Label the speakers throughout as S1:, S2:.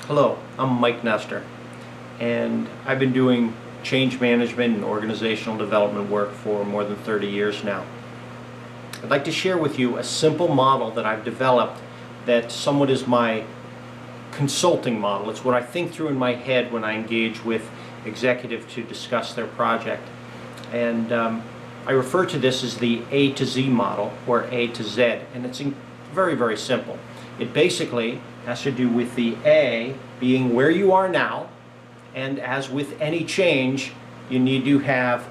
S1: Hello, I'm Mike Nestor, and I've been doing change management and organizational development work for more than 30 years now. I'd like to share with you a simple model that I've developed that somewhat is my consulting model. It's what I think through in my head when I engage with executives to discuss their project. And I refer to this as the A to Z model, or A to Z, and it's very, very simple. It basically has to do with the A being where you are now, and as with any change, you need to have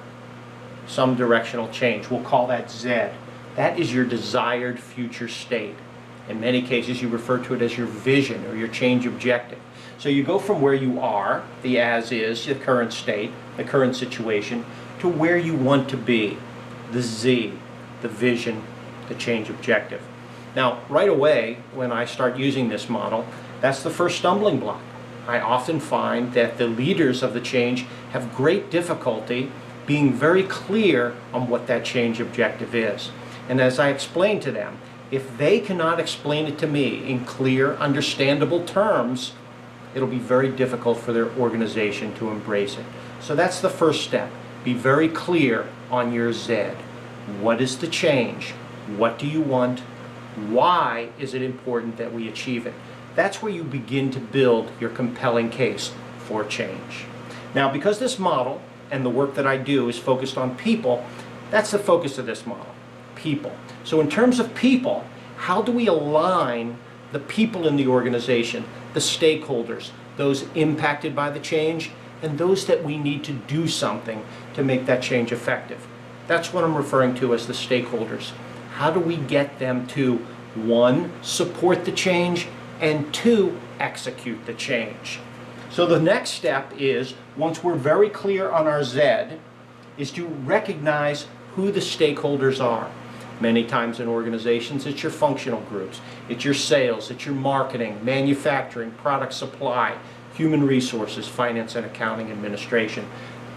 S1: some directional change. We'll call that Z. That is your desired future state. In many cases, you refer to it as your vision or your change objective. So you go from where you are, the as is, the current state, the current situation, to where you want to be, the Z, the vision, the change objective. Now, right away, when I start using this model, that's the first stumbling block. I often find that the leaders of the change have great difficulty being very clear on what that change objective is. And as I explain to them, if they cannot explain it to me in clear, understandable terms, it'll be very difficult for their organization to embrace it. So that's the first step. Be very clear on your Z. What is the change? What do you want? Why is it important that we achieve it? That's where you begin to build your compelling case for change. Now, because this model and the work that I do is focused on people, that's the focus of this model, people. So in terms of people, how do we align the people in the organization, the stakeholders, those impacted by the change, and those that we need to do something to make that change effective? That's what I'm referring to as the stakeholders. How do we get them to, one, support the change, and two, execute the change? So the next step is, once we're very clear on our Z, is to recognize who the stakeholders are. Many times in organizations, it's your functional groups, it's your sales, it's your marketing, manufacturing, product supply, human resources, finance and accounting, administration.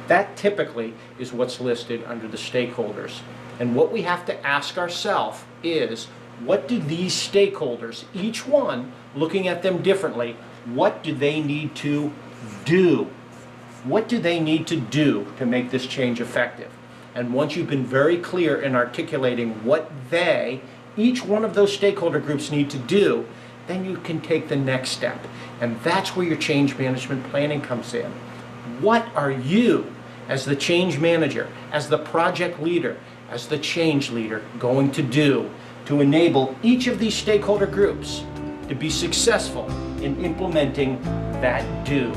S1: That typically is what's listed under the stakeholders. And what we have to ask ourselves is, what do these stakeholders, each one looking at them differently, what do they need to do? What do they need to do to make this change effective? And once you've been very clear in articulating what each one of those stakeholder groups need to do, then you can take the next step. And that's where your change management planning comes in. What are you, as the change manager, as the project leader, as the change leader, going to do to enable each of these stakeholder groups to be successful in implementing that do,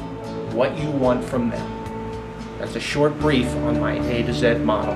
S1: what you want from them? That's a short brief on my A to Z model.